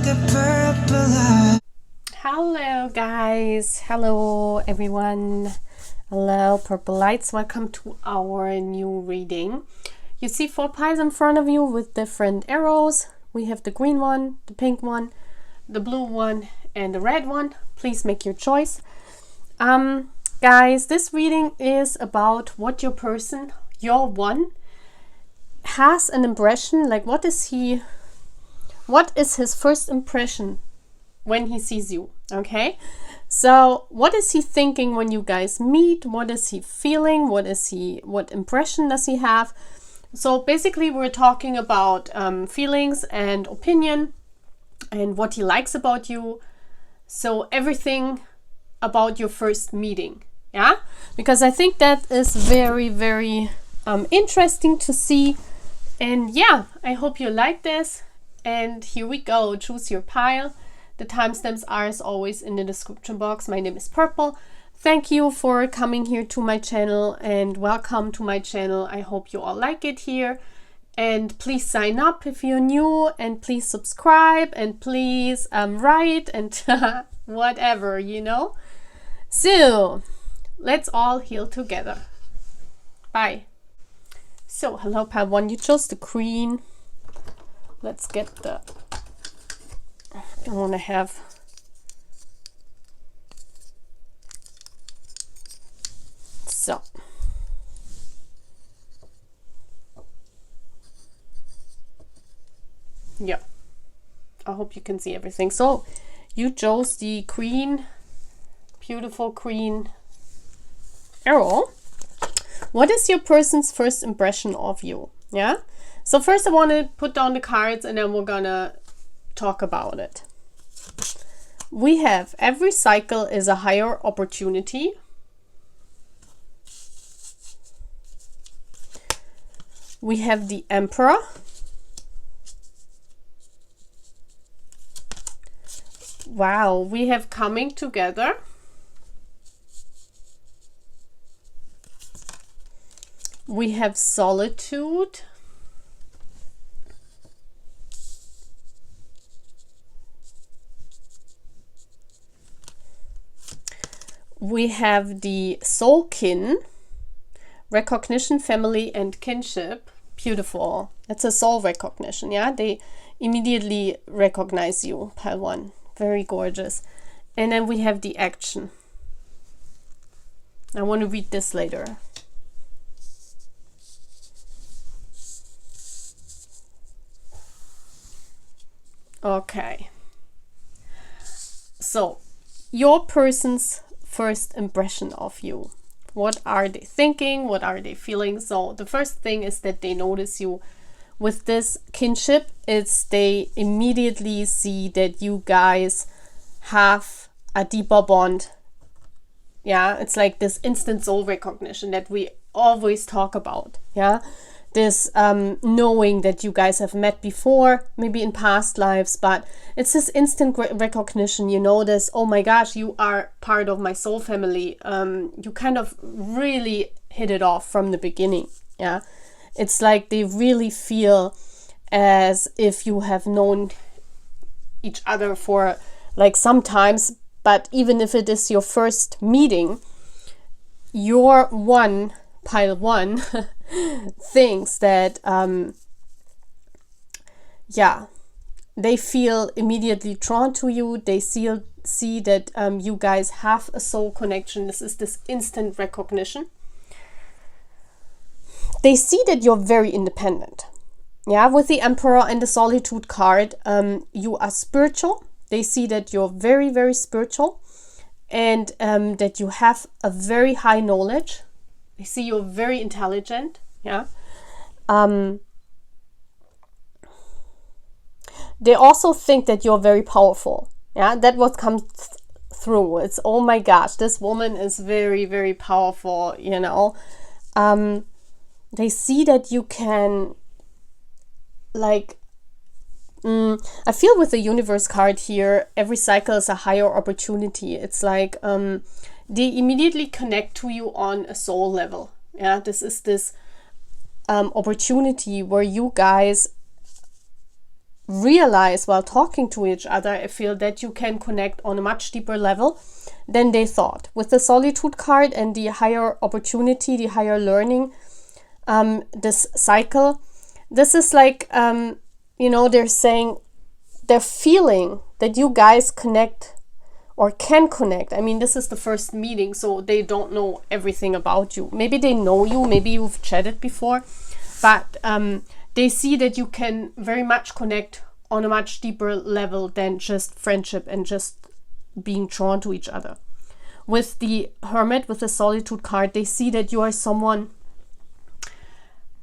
the purple eye. Hello guys, hello everyone, hello purple lights, welcome to our new reading. You see 4 piles in front of you with different arrows. We have the green one, the pink one, the blue one and the red one. Please make your choice. Guys, this reading is about what your person, your one, has an impression, like what is his first impression when he sees you. Okay, so what is he thinking when you guys meet? What is he feeling? What impression does he have? So basically we're talking about feelings and opinion and what he likes about you. So everything about your first meeting, yeah, because I think that is very, very interesting to see. And yeah, I hope you like this. And here we go. Choose your pile. The timestamps are as always in the description box. My name is Purple. Thank you for coming here to my channel and welcome to my channel. I hope you all like it here. And please sign up if you're new, and please subscribe, and please write and whatever, you know. So let's all heal together. Bye. So hello pile 1, you chose the green. Let's get the, I want to have so yeah, I hope you can see everything. So you chose the green, beautiful green arrow. What is your person's first impression of you? Yeah, so first I want to put down the cards and then we're gonna talk about it. We have every cycle is a higher opportunity. We have the Emperor. Wow, we have coming together. We have solitude. We have the soul kin, recognition, family and kinship. Beautiful. It's a soul recognition, yeah? They immediately recognize you, pile 1. Very gorgeous. And then we have the action. I want to read this later. Okay. So, your person's first impression of you. What are they thinking? What are they feeling? So the first thing is that they notice you with this kinship. It's they immediately see that you guys have a deeper bond. Yeah, it's like this instant soul recognition that we always talk about. Yeah, this knowing that you guys have met before, maybe in past lives, but it's this instant recognition. You know this, oh my gosh, you are part of my soul family. You kind of really hit it off from the beginning. Yeah, it's like they really feel as if you have known each other for like sometimes, but even if it is your first meeting, your one, pile 1, thinks that yeah, they feel immediately drawn to you. They see that you guys have a soul connection. This is this instant recognition. They see that you're very independent. Yeah, with the Emperor and the Solitude card, you are spiritual. They see that you're very, very spiritual, and that you have a very high knowledge. They see you're very intelligent. Yeah. They also think that you're very powerful. Yeah, that what comes through. It's, oh my gosh, this woman is very, very powerful, you know. They see that you can, like, I feel with the universe card here, every cycle is a higher opportunity. It's like they immediately connect to you on a soul level. Yeah, this is this opportunity where you guys realize while talking to each other, I feel that you can connect on a much deeper level than they thought. With the solitude card and the higher opportunity, the higher learning, this cycle, this is like, they're saying, they're feeling that you guys connect or can connect. I mean, this is the first meeting, so they don't know everything about you. Maybe they know you, maybe you've chatted before, but they see that you can very much connect on a much deeper level than just friendship and just being drawn to each other. With the Hermit, with the Solitude card, they see that you are someone,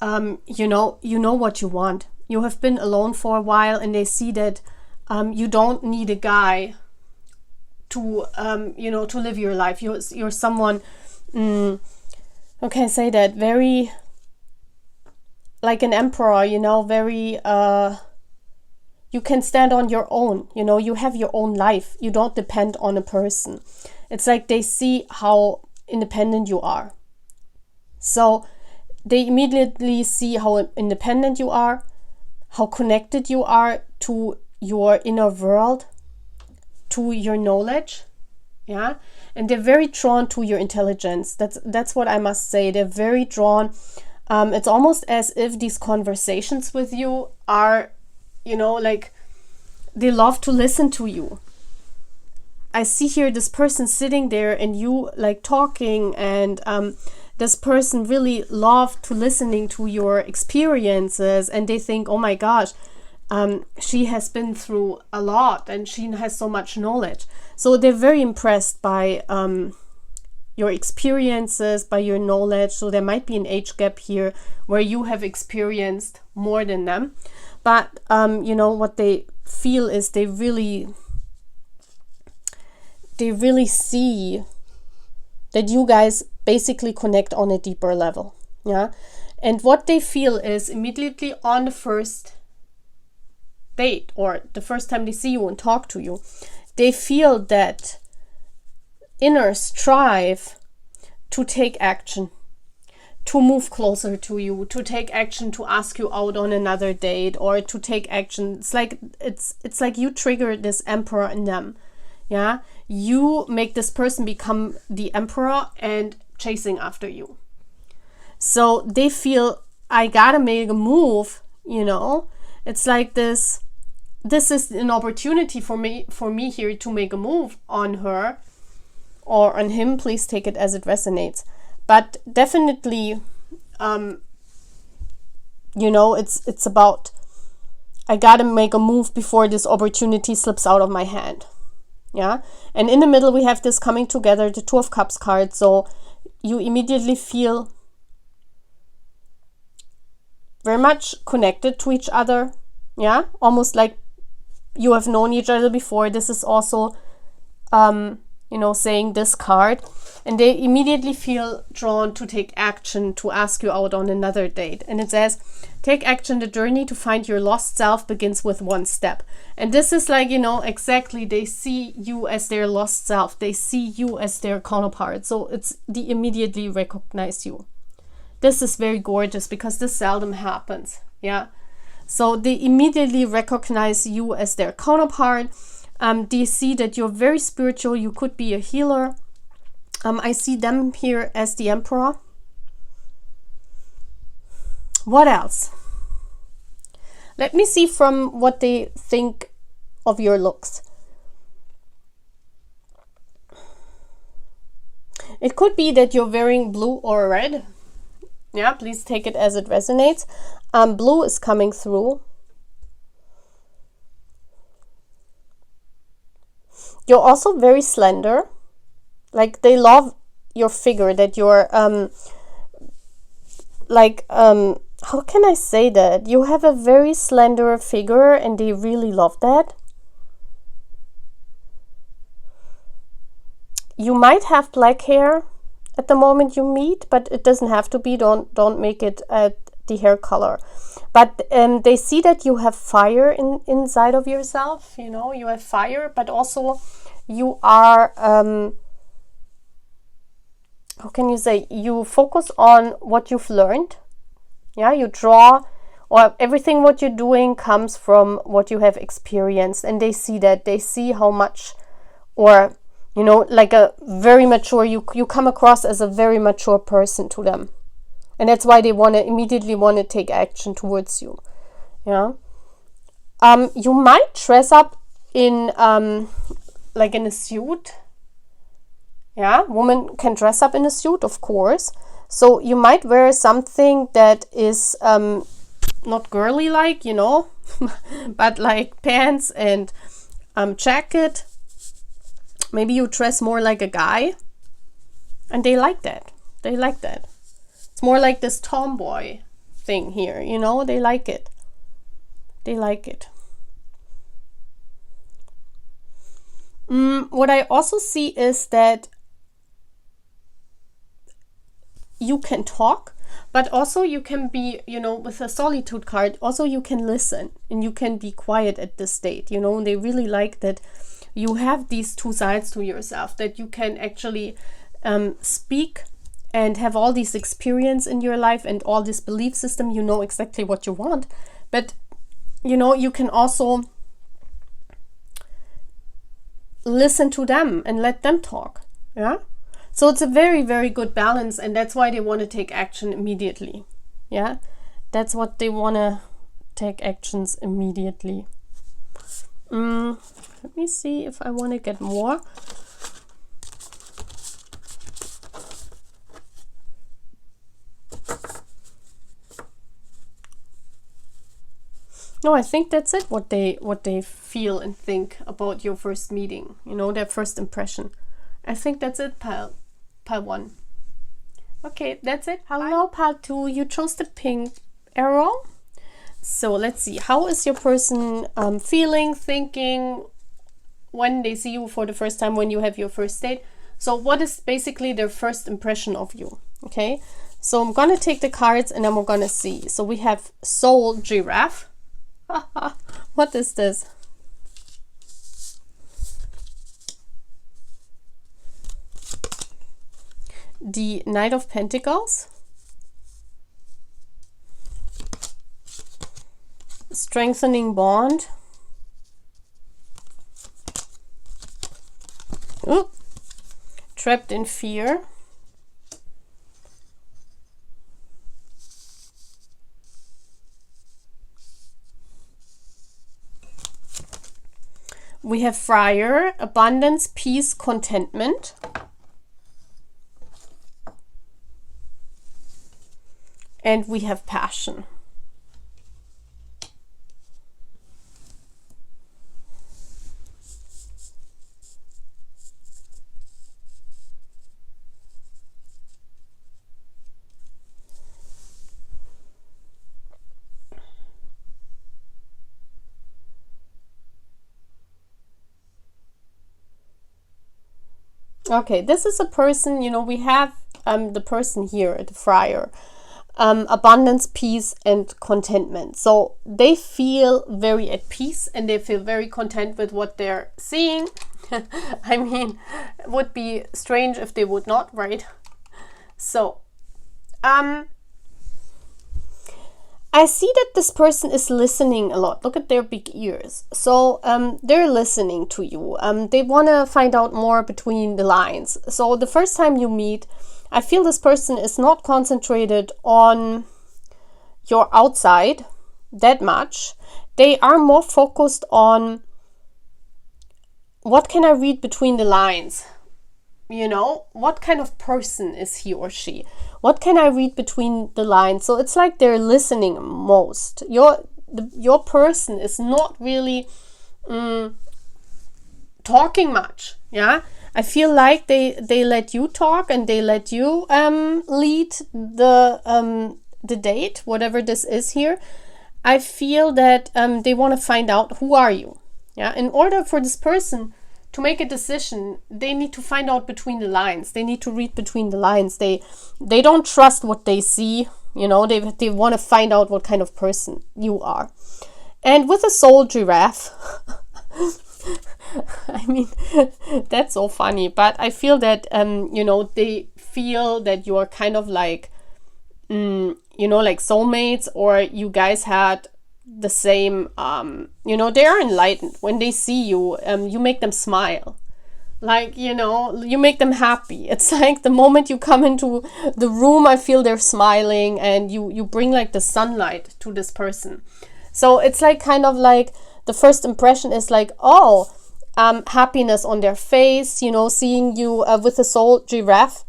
you know what you want. You have been alone for a while, and they see that you don't need a guy to, to live your life. You're someone, how can I say that? Very like an emperor, very, you can stand on your own, you have your own life. You don't depend on a person. It's like they see how independent you are. So they immediately see how independent you are, how connected you are to your inner world, to your knowledge, yeah, and they're very drawn to your intelligence. That's what I must say. They're very drawn. It's almost as if these conversations with you are, like they love to listen to you. I see here this person sitting there and you like talking, and this person really loved to listening to your experiences, and they think, oh my gosh, she has been through a lot and she has so much knowledge. So they're very impressed by your experiences, by your knowledge. So there might be an age gap here where you have experienced more than them. But, what they feel is they really see that you guys basically connect on a deeper level. Yeah. And what they feel is immediately on the first date or the first time they see you and talk to you, they feel that inner strive to take action, to move closer to you, to take action, to ask you out on another date, or to take action. It's like you trigger this emperor in them. Yeah, you make this person become the emperor and chasing after you. So they feel, I gotta make a move, It's like this is an opportunity for me here to make a move on her or on him. Please take it as it resonates. But definitely, it's about, I gotta make a move before this opportunity slips out of my hand. Yeah. And in the middle, we have this coming together, the Two of Cups card. So you immediately feel very much connected to each other. Yeah. Almost like you have known each other before. This is also, saying this card. And they immediately feel drawn to take action, to ask you out on another date. And it says, take action. The journey to find your lost self begins with one step. And this is like, exactly, they see you as their lost self. They see you as their counterpart. So they immediately recognize you. This is very gorgeous because this seldom happens. Yeah. So they immediately recognize you as their counterpart. They see that you're very spiritual. You could be a healer. I see them here as the emperor. What else? Let me see from what they think of your looks. It could be that you're wearing blue or red. Yeah, please take it as it resonates. Blue is coming through. You're also very slender. Like they love your figure, that you're how can I say that? You have a very slender figure and they really love that. You might have black hair at the moment you meet, but it doesn't have to be. Don't make it the hair color. But they see that you have fire inside of yourself. You have fire, but also you are how can you say, you focus on what you've learned. Yeah, you draw or everything what you're doing comes from what you have experienced, and they see that. They see how much, or you know, like a very mature, you come across as a very mature person to them, and that's why they immediately want to take action towards you. Yeah. You might dress up in like in a suit. Yeah, women can dress up in a suit, of course. So you might wear something that is not girly like, you know, but like pants and jacket. Maybe you dress more like a guy, and they like that. They like that. It's more like this tomboy thing here, you know, they like it. They like it. What I also see is that you can talk, but also you can be, you know, with a solitude card, also you can listen and you can be quiet at this state, you know. They really like that you have these two sides to yourself, that you can actually speak and have all this experience in your life and all this belief system, you know exactly what you want, but you know, you can also listen to them and let them talk. Yeah. So it's a very, very good balance, and that's why they want to take action immediately. Yeah, that's what they want to take actions immediately. Let me see if I want to get more. No, I think that's it, what they feel and think about your first meeting, you know, their first impression. I think that's it, pile 1. Okay, that's it. Hello, pile 2. You chose the pink arrow. So let's see. How is your person feeling, thinking when they see you for the first time, when you have your first date? So what is basically their first impression of you? Okay, so I'm gonna take the cards and then we're gonna see. So we have Soul Giraffe. What is this? The Knight of Pentacles, Strengthening Bond, ooh, Trapped in Fear, we have Friar, Abundance, Peace, Contentment, and we have Passion. Okay, this is a person, you know, we have the person here, the Friar. Abundance, peace, and contentment. So they feel very at peace and they feel very content with what they're seeing. I mean, it would be strange if they would not, right? So, I see that this person is listening a lot. Look at their big ears. So they're listening to you. They want to find out more between the lines. So the first time you meet, I feel this person is not concentrated on your outside that much. They are more focused on what can I read between the lines? You know, what kind of person is he or she? What can I read between the lines? So it's like they're listening most. Your person is not really talking much. Yeah. I feel like they let you talk and they let you lead the date, whatever this is here. I feel that they want to find out who are you. Yeah, in order for this person to make a decision, they need to find out between the lines. They need to read between the lines. They don't trust what they see. You know, they want to find out what kind of person you are. And with a Soul Giraffe. I mean, that's so funny, but I feel that, you know, they feel that you are kind of like you know, like soulmates, or you guys had the same, you know, they are enlightened. When they see you, you make them smile. Like, you know, you make them happy. It's like the moment you come into the room, I feel they're smiling, and you bring like the sunlight to this person. So it's like kind of like the first impression is like, oh, happiness on their face, you know, seeing you with a soul giraffe.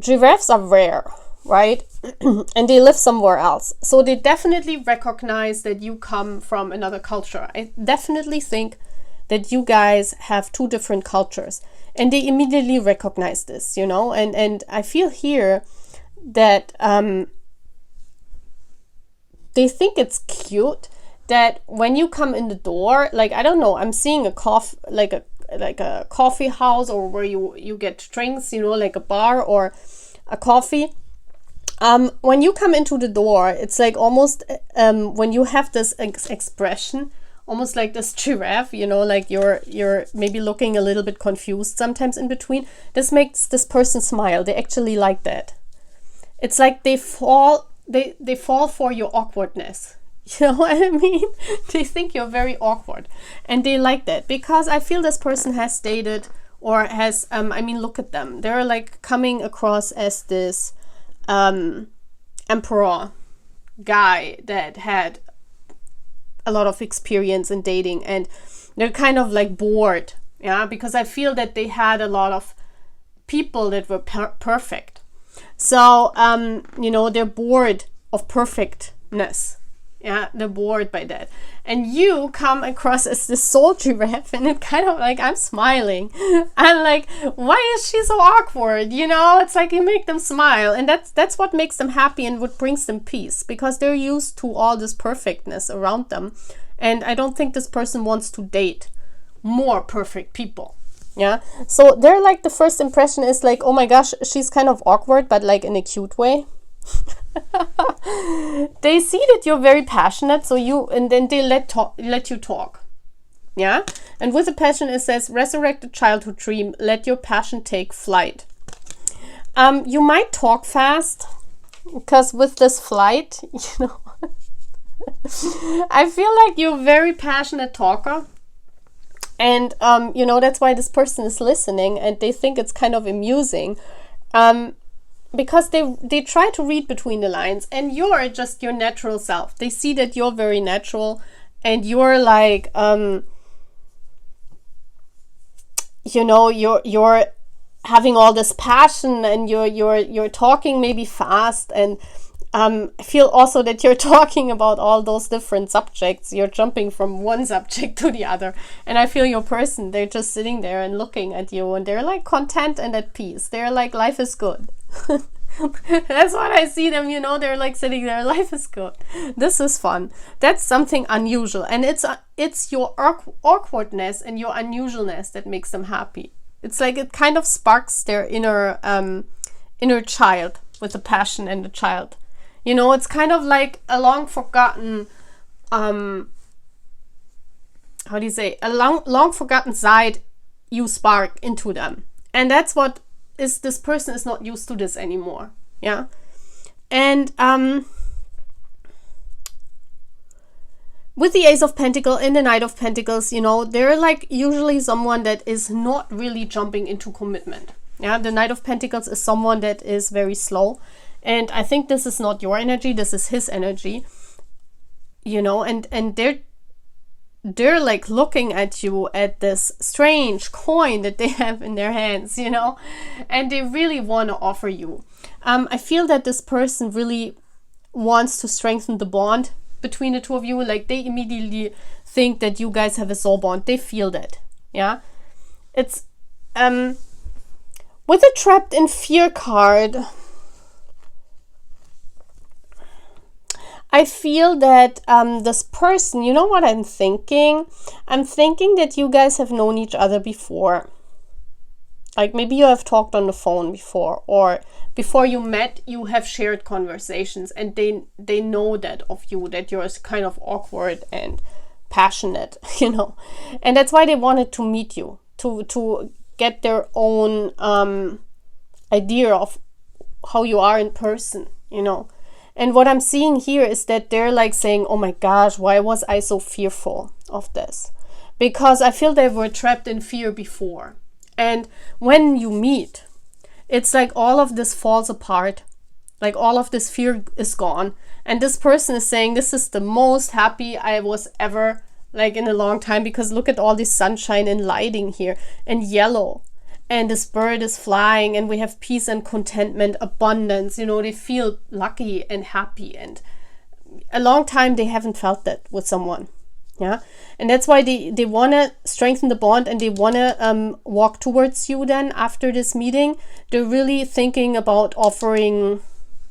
Giraffes are rare, right? And they live somewhere else. So they definitely recognize that you come from another culture. I definitely think that you guys have two different cultures. And they immediately recognize this, you know? And I feel here that they think it's cute that when you come in the door, like, I don't know, I'm seeing a coffee house, or where you get drinks, you know, like a bar or a coffee. When you come into the door, it's like almost when you have this expression, almost like this giraffe, you know, like you're maybe looking a little bit confused sometimes in between. This makes this person smile. They actually like that. It's like they fall for your awkwardness. You know what I mean? They think you're very awkward, and they like that, because I feel this person has dated, or has, I mean, look at them. They're like coming across as this emperor guy that had a lot of experience in dating, and they're kind of like bored, yeah, because I feel that they had a lot of people that were perfect. So, you know, they're bored of perfectness. Yeah, they're bored by that. And you come across as this soul giraffe, and it kind of like, I'm smiling. I'm like, why is she so awkward? You know, it's like you make them smile. And that's what makes them happy and what brings them peace, because they're used to all this perfectness around them. And I don't think this person wants to date more perfect people. Yeah. So they're like, the first impression is like, oh my gosh, she's kind of awkward, but like in a cute way. They see that you're very passionate, so and then they let you talk. Yeah. And with the passion, it says, resurrect a childhood dream, let your passion take flight. You might talk fast, because with this flight, you know, I feel like you're a very passionate talker. And you know, that's why this person is listening, and they think it's kind of amusing. Because they try to read between the lines, and you're just your natural self. They see that you're very natural, and you're like, you know, you're having all this passion, and you're talking maybe fast, and I feel also that you're talking about all those different subjects. You're jumping from one subject to the other, and I feel your person, they're just sitting there and looking at you, and they're like content and at peace. They're like, life is good. That's what I see them, you know, they're like sitting there, life is good, this is fun. That's something unusual, and it's your awkwardness and your unusualness that makes them happy. It's like it kind of sparks their inner child, with the passion and the child. You know, it's kind of like a long forgotten how do you say, a long forgotten side you spark into them. And that's what is, this person is not used to this anymore. Yeah. And with the Ace of Pentacles and the Knight of Pentacles, you know, they're like usually someone that is not really jumping into commitment. Yeah, the Knight of Pentacles is someone that is very slow. And I think this is not your energy, this is his energy. You know, and they're like looking at you, at this strange coin that they have in their hands, you know, and they really want to offer you. I feel that this person really wants to strengthen the bond between the two of you. Like, they immediately think that you guys have a soul bond. They feel that. Yeah. It's with a Trapped in Fear card, I feel that this person, you know what I'm thinking? I'm thinking that you guys have known each other before. Like, maybe you have talked on the phone before, or before you met, you have shared conversations, and they know that of you, that you're kind of awkward and passionate, you know. And that's why they wanted to meet you, to get their own idea of how you are in person, you know. And what I'm seeing here is that they're like saying, oh my gosh, why was I so fearful of this? Because I feel they were trapped in fear before. And when you meet, it's like all of this falls apart. Like all of this fear is gone. And this person is saying, this is the most happy I was ever like in a long time, because look at all this sunshine and lighting here and yellow. And this bird is flying and we have peace and contentment, abundance. You know, they feel lucky and happy. And a long time they haven't felt that with someone. Yeah. And that's why they want to strengthen the bond, and they want to walk towards you then after this meeting. They're really thinking about offering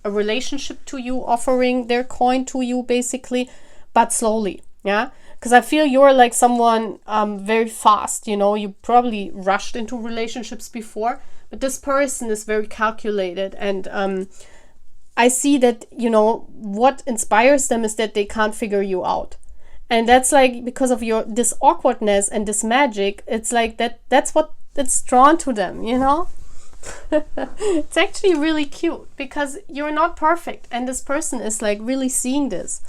a relationship to you, offering their coin to you basically, but slowly. Yeah. Because I feel you're like someone very fast, you know, you probably rushed into relationships before, but this person is very calculated. And I see that, you know, what inspires them is that they can't figure you out. And that's like because of this awkwardness and this magic, it's like that's what it's drawn to them, you know? It's actually really cute because you're not perfect, and this person is like really seeing this.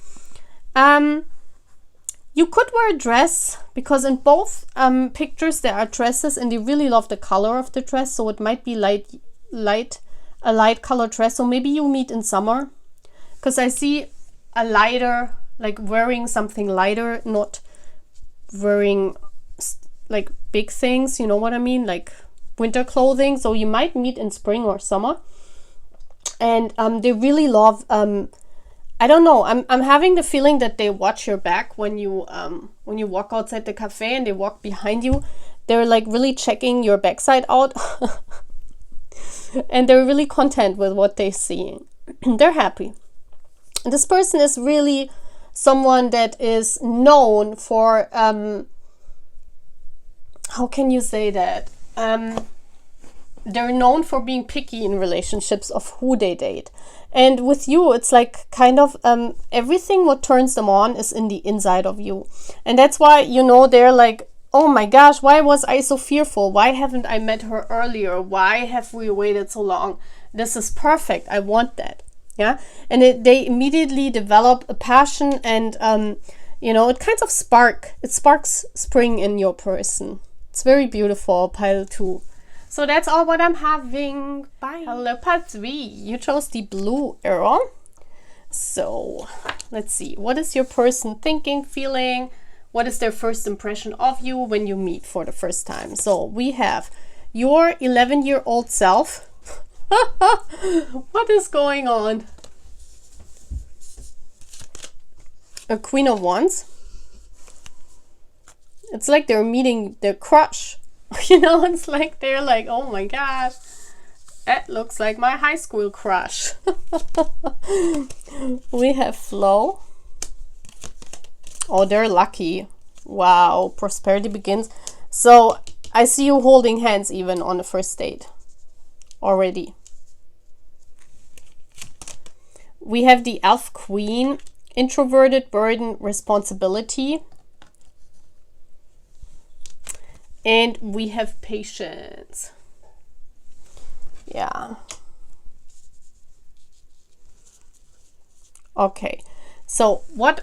You could wear a dress, because in both pictures there are dresses, and they really love the color of the dress, so it might be a light color dress. So maybe you meet in summer, because I see a lighter, like wearing something lighter, not wearing like big things, you know what I mean, like winter clothing. So you might meet in spring or summer, and they really love I don't know. I'm having the feeling that they watch your back when you walk outside the cafe, and they walk behind you. They're like really checking your backside out, and they're really content with what they're seeing. They're happy. And this person is really someone that is known for how can you say that? They're known for being picky in relationships of who they date. And with you, it's like kind of everything what turns them on is in the inside of you. And that's why, you know, they're like, oh my gosh, why was I so fearful? Why haven't I met her earlier? Why have we waited so long? This is perfect. I want that. Yeah. And they immediately develop a passion, and, you know, it kind of sparks spring in your person. It's very beautiful, pile 2. So that's all what I'm having. Bye. Hello, pile 3. You chose the blue arrow. So let's see. What is your person thinking, feeling? What is their first impression of you when you meet for the first time? So we have your 11-year-old self. What is going on? A Queen of Wands. It's like they're meeting their crush. You know, it's like they're like, oh my gosh, that looks like my high school crush. We have Flo. Oh, they're lucky. Wow, prosperity begins. So I see you holding hands even on the first date already. We have the Elf Queen, introverted, burden, responsibility. And we have patience. Yeah. Okay. So what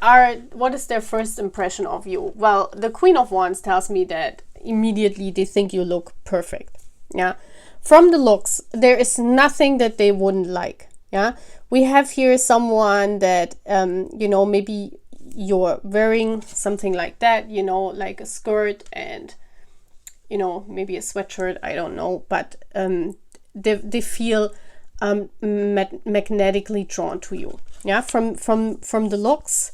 is their first impression of you? Well, the Queen of Wands tells me that immediately they think you look perfect. Yeah. From the looks, there is nothing that they wouldn't like. Yeah. We have here someone that, you know, maybe you're wearing something like that, you know, like a skirt and, you know, maybe a sweatshirt, I don't know, but they feel magnetically drawn to you. Yeah, from the looks.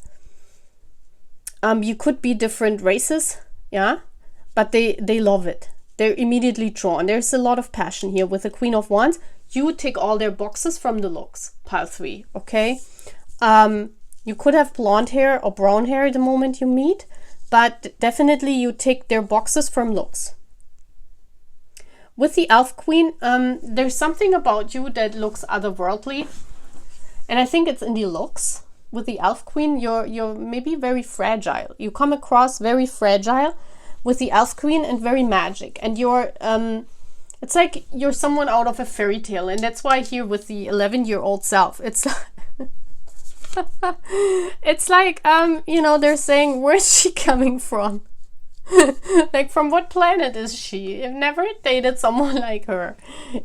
You could be different races, yeah, but they love it. They're immediately drawn. There's a lot of passion here with the Queen of Wands. You tick all their boxes from the looks, pile 3, okay? You could have blonde hair or brown hair the moment you meet, but definitely you tick their boxes from looks. With the Elf Queen, there's something about you that looks otherworldly, and I think it's in the looks. With the Elf Queen, you're maybe very fragile. You come across very fragile with the Elf Queen, and very magic. And you're It's like you're someone out of a fairy tale. And that's why here with the 11-year-old self, it's it's like, you know, they're saying, where's she coming from? Like, from what planet is she? I've never dated someone like her.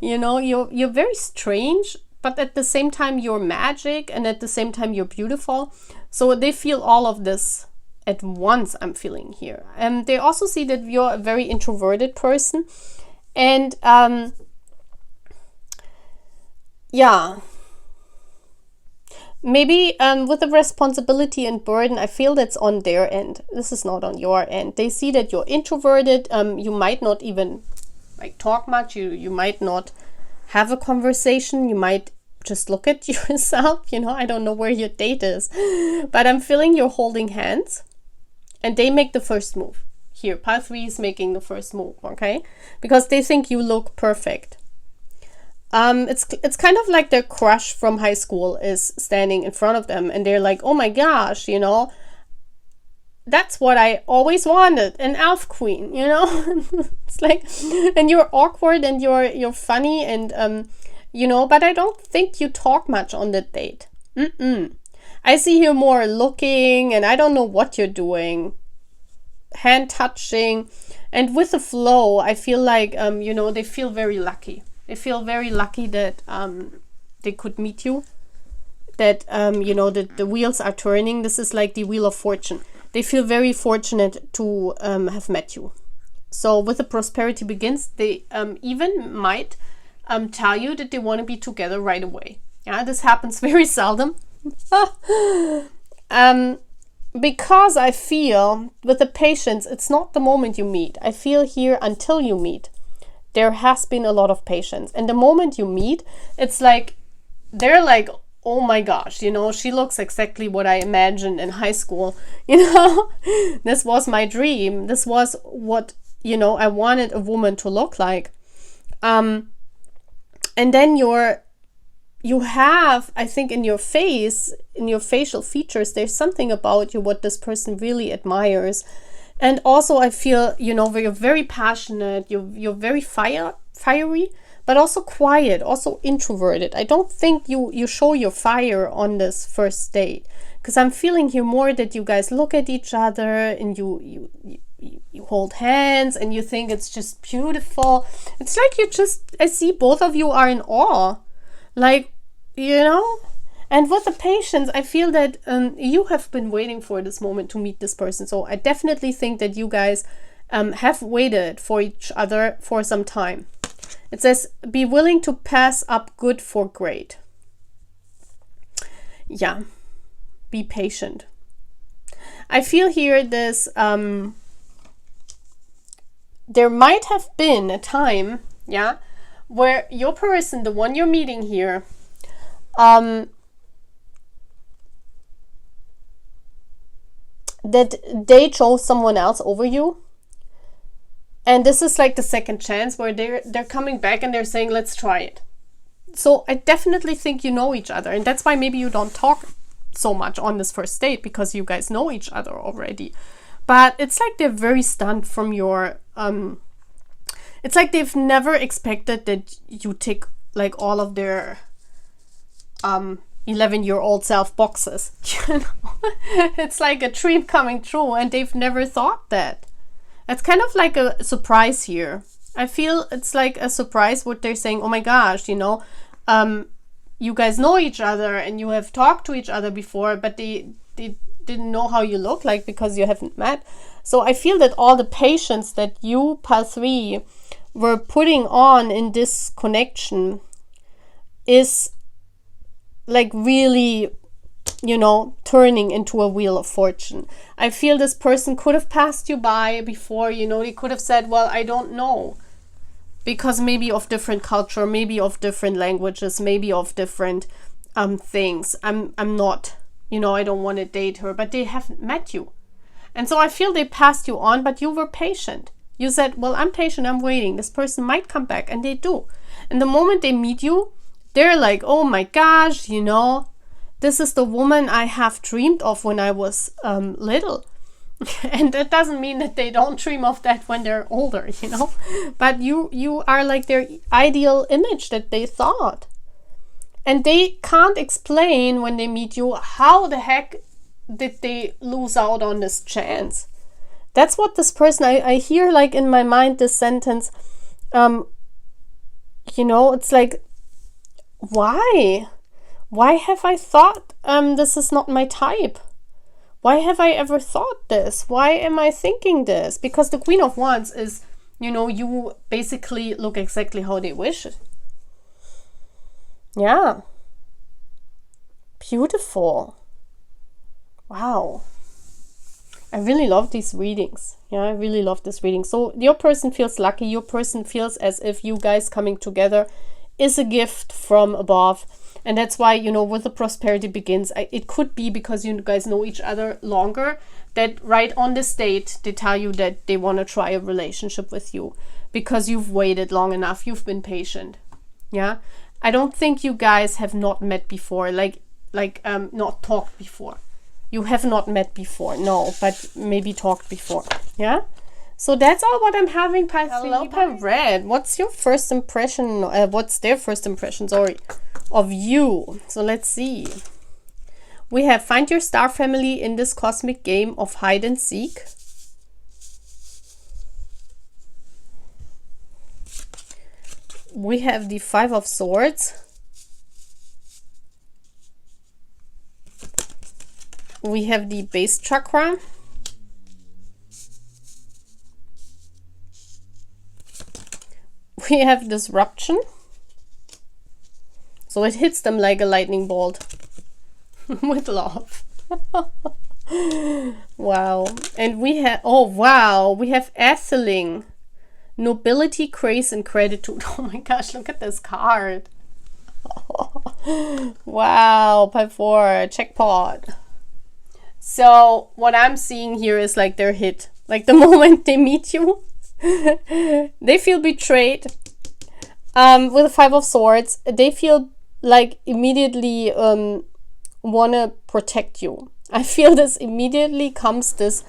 You know, you're very strange, but at the same time you're magic, and at the same time you're beautiful. So they feel all of this at once, I'm feeling here. And they also see that you're a very introverted person. And yeah, maybe with the responsibility and burden, I feel that's on their end. This is not on your end. They see that you're introverted. You might not even like talk much. You might not have a conversation. You might just look at yourself. You know, I don't know where your date is, but I'm feeling you're holding hands, and they make the first move. Here, pile 3 is making the first move, okay? Because they think you look perfect. It's kind of like their crush from high school is standing in front of them, and they're like, oh my gosh, you know, that's what I always wanted, an elf queen, you know? It's like, and you're awkward and you're funny, and you know, but I don't think you talk much on the date. I see you more looking, and I don't know what you're doing. Hand touching, and with the flow, I feel like you know, they feel very lucky. They feel very lucky that they could meet you, that you know, that the wheels are turning. This is like the wheel of fortune. They feel very fortunate to have met you. So with the prosperity begins, they even might tell you that they want to be together right away. Yeah, this happens very seldom. Because I feel with the patience, it's not the moment you meet. I feel here until you meet, there has been a lot of patience. And the moment you meet, it's like, they're like, oh my gosh, you know, she looks exactly what I imagined in high school. You know, this was my dream. This was what, you know, I wanted a woman to look like. And then you have, I think, in your face, in your facial features, there's something about you what this person really admires. And also I feel, you know, you're very passionate, you're very fiery, but also quiet, also introverted. I don't think you show your fire on this first date, because I'm feeling here more that you guys look at each other and you hold hands and you think it's just beautiful. It's like I see both of you are in awe. Like, you know, and with the patience, I feel that you have been waiting for this moment to meet this person. So I definitely think that you guys have waited for each other for some time. It says, be willing to pass up good for great. Yeah, be patient. I feel here this, there might have been a time, yeah, where your person, the one you're meeting here, that they chose someone else over you. And this is like the second chance where they're coming back and they're saying, let's try it. So I definitely think you know each other. And that's why maybe you don't talk so much on this first date, because you guys know each other already. But it's like they're very stunned from your... it's like they've never expected that you tick like all of their 11-year-old self boxes. You know, it's like a dream coming true, and they've never thought that. It's kind of like a surprise here. I feel it's like a surprise what they're saying. Oh my gosh, you know, you guys know each other and you have talked to each other before, but they didn't know how you look like because you haven't met. So I feel that all the patience that you, pile 3, were putting on in this connection is like really, you know, turning into a wheel of fortune. I feel this person could have passed you by before, you know, they could have said, well, I don't know, because maybe of different culture, maybe of different languages, maybe of different things. I'm not, you know, I don't want to date her, but they haven't met you. And so I feel they passed you on, but you were patient. You said, well, I'm patient, I'm waiting. This person might come back, and they do. And the moment they meet you, they're like, oh my gosh, you know, this is the woman I have dreamed of when I was little. And that doesn't mean that they don't dream of that when they're older, you know, but you are like their ideal image that they thought. And they can't explain when they meet you how the heck did they lose out on this chance. That's what this person, I hear like in my mind this sentence, you know, it's like, why have I thought this is not my type? Why have I ever thought this? Why am I thinking this? Because the Queen of Wands is, you know, you basically look exactly how they wish it. Yeah. Beautiful. Wow. I really love these readings. Yeah, I really love this reading. So your person feels lucky. Your person feels as if you guys coming together is a gift from above. And that's why, you know, with the prosperity begins, it could be because you guys know each other longer, that right on this date, they tell you that they want to try a relationship with you because you've waited long enough. You've been patient. Yeah. I don't think you guys have not met before, like not talked before. You have not met before, no, but maybe talked before. Yeah. So that's all what I'm having, Hello, Red. What's your first impression? What's their first impression? Sorry, of you. So let's see. We have find your star family in this cosmic game of hide and seek. We have the 5 of Swords. We have the base chakra. We have disruption. So it hits them like a lightning bolt with love. Wow. And we have, oh wow, we have Atheling. Nobility, grace, and gratitude. Oh my gosh, look at this card. Wow, pile 4, jackpot. So what I'm seeing here is like they're hit. Like the moment they meet you, they feel betrayed. With the 5 of Swords, they feel like immediately want to protect you. I feel this immediately comes this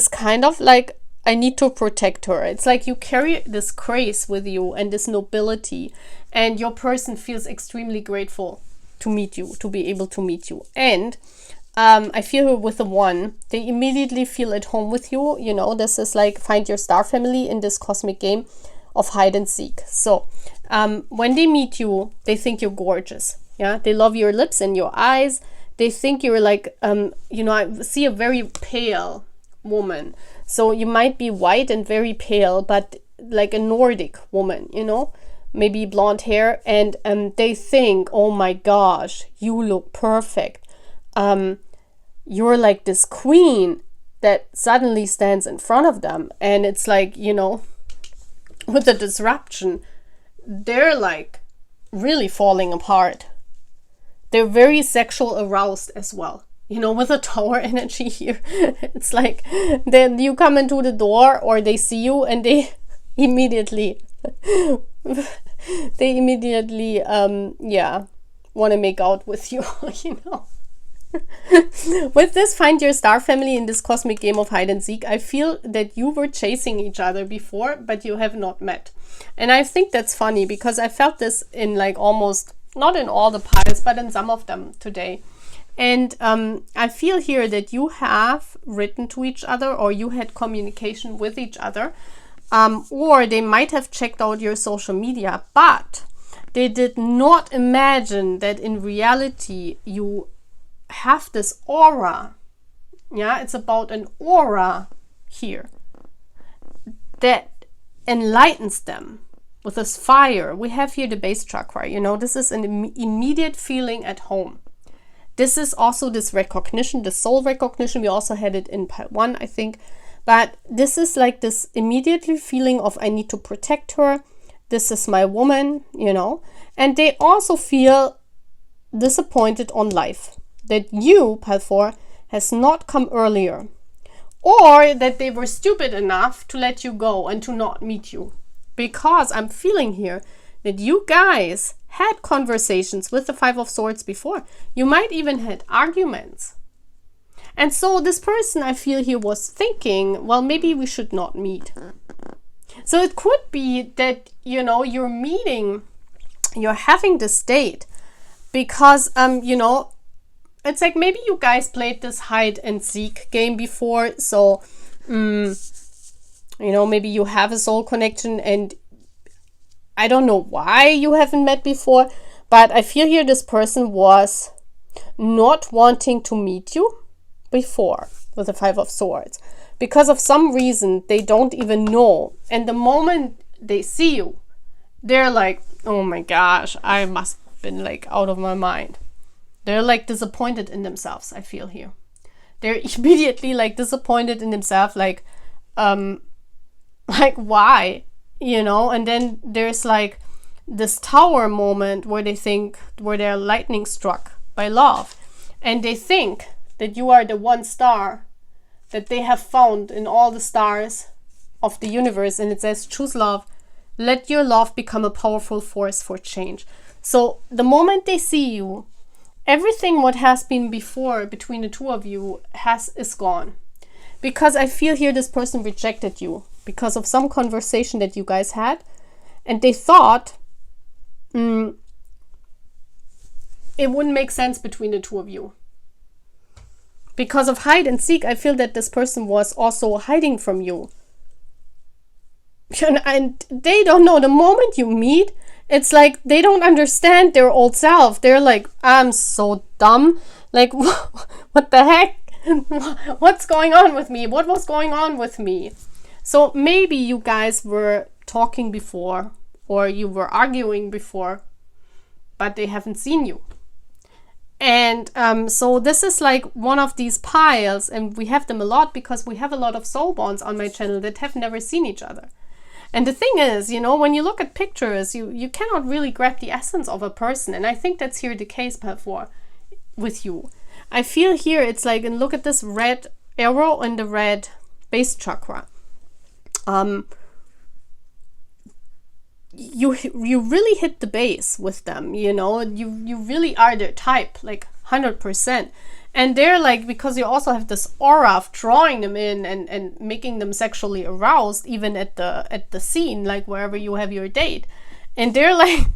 kind of like, I need to protect her. It's like you carry this grace with you and this nobility, and your person feels extremely grateful to meet you, to be able to meet you. And I feel with the 1, they immediately feel at home with you. You know, this is like find your star family in this cosmic game of hide and seek. So when they meet you, they think you're gorgeous. Yeah, they love your lips and your eyes. They think you're like, you know, I see a very pale woman. So you might be white and very pale, but like a Nordic woman, you know, maybe blonde hair. And they think, oh my gosh, you look perfect. You're like this queen that suddenly stands in front of them. And it's like, you know, with the disruption, they're like really falling apart. They're very sexual aroused as well. You know, with the Tower energy here, it's like then you come into the door or they see you and they immediately, yeah, want to make out with you, you know. With this find your star family in this cosmic game of hide and seek, I feel that you were chasing each other before, but you have not met. And I think that's funny because I felt this in like almost, not in all the piles, but in some of them today. And I feel here that you have written to each other, or you had communication with each other, or they might have checked out your social media, but they did not imagine that in reality you have this aura. Yeah, it's about an aura here that enlightens them with this fire. We have here the base chakra, you know, this is an immediate feeling at home. This is also this recognition, the soul recognition. We also had it in part 1, I think. But this is like this immediately feeling of I need to protect her. This is my woman, you know. And they also feel disappointed on life. That you, pile 4, has not come earlier. Or that they were stupid enough to let you go and to not meet you. Because I'm feeling here that you guys had conversations with the 5 of Swords before. You might even had arguments. And so this person, I feel here, was thinking, well, maybe we should not meet. So it could be that, you know, you're meeting, you're having this date because, you know, it's like maybe you guys played this hide and seek game before. So, you know, maybe you have a soul connection, and I don't know why you haven't met before, but I feel here this person was not wanting to meet you before with the Five of Swords. Because of some reason, they don't even know. And the moment they see you, they're like, oh my gosh, I must have been like out of my mind. They're like disappointed in themselves, I feel here. They're immediately like disappointed in themselves, like why? You know, and then there's like this tower moment where they think, where they're lightning struck by love. And they think that you are the one star that they have found in all the stars of the universe. And it says, choose love. Let your love become a powerful force for change. So the moment they see you, everything what has been before between the two of you is gone. Because I feel here this person rejected you because of some conversation that you guys had. And they thought it wouldn't make sense between the two of you. Because of hide and seek, I feel that this person was also hiding from you. And they don't know. The moment you meet, it's like they don't understand their old self. They're like, I'm so dumb. Like, what the heck? What's going on with me? What was going on with me? So maybe you guys were talking before, or you were arguing before, but they haven't seen you. And so this is like one of these piles, and we have them a lot because we have a lot of soul bonds on my channel that have never seen each other. And the thing is, you know, when you look at pictures, you cannot really grab the essence of a person. And I think that's here the case before with you. I feel here it's like, and look at this red arrow and the red base chakra. You really hit the base with them, you know, you really are their type, like 100%. And they're like, because you also have this aura of drawing them in and making them sexually aroused, even at the scene, like wherever you have your date. And they're like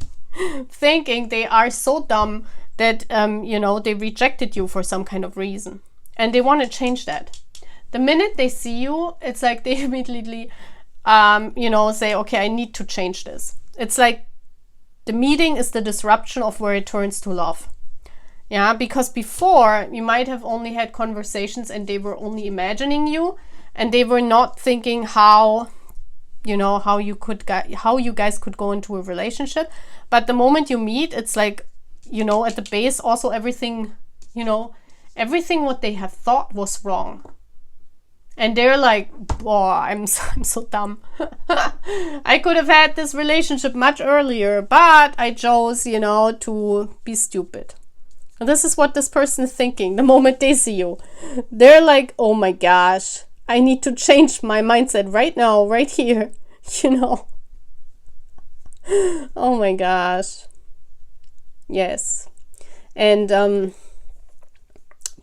thinking they are so dumb that, you know, they rejected you for some kind of reason. And they want to change that. The minute they see you, it's like they immediately, you know, say, okay, I need to change this. It's like the meeting is the disruption of where it turns to love. Yeah, because before you might have only had conversations and they were only imagining you, and they were not thinking how, you know, how you guys could go into a relationship. But the moment you meet, it's like, you know, at the base also everything, you know, everything what they have thought was wrong. And they're like, oh, I'm so dumb. I could have had this relationship much earlier, but I chose, you know, to be stupid. And this is what this person is thinking the moment they see you. They're like, oh my gosh, I need to change my mindset right now, right here, you know. Oh my gosh. Yes. And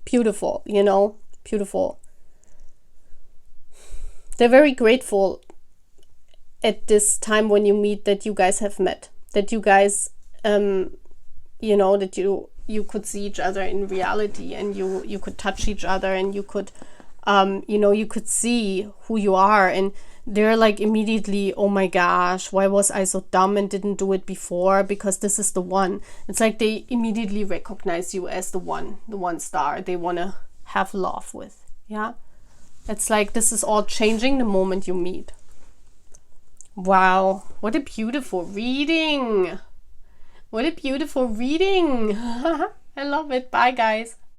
beautiful, you know, beautiful. They're very grateful at this time when you meet that you guys have met, that you guys, you know, that you could see each other in reality, and you could touch each other, and you could, you know, you could see who you are. And they're like immediately, oh my gosh, why was I so dumb and didn't do it before? Because this is the one. It's like they immediately recognize you as the one star they want to have love with. Yeah. It's like this is all changing the moment you meet. Wow, what a beautiful reading. What a beautiful reading. I love it. Bye, guys.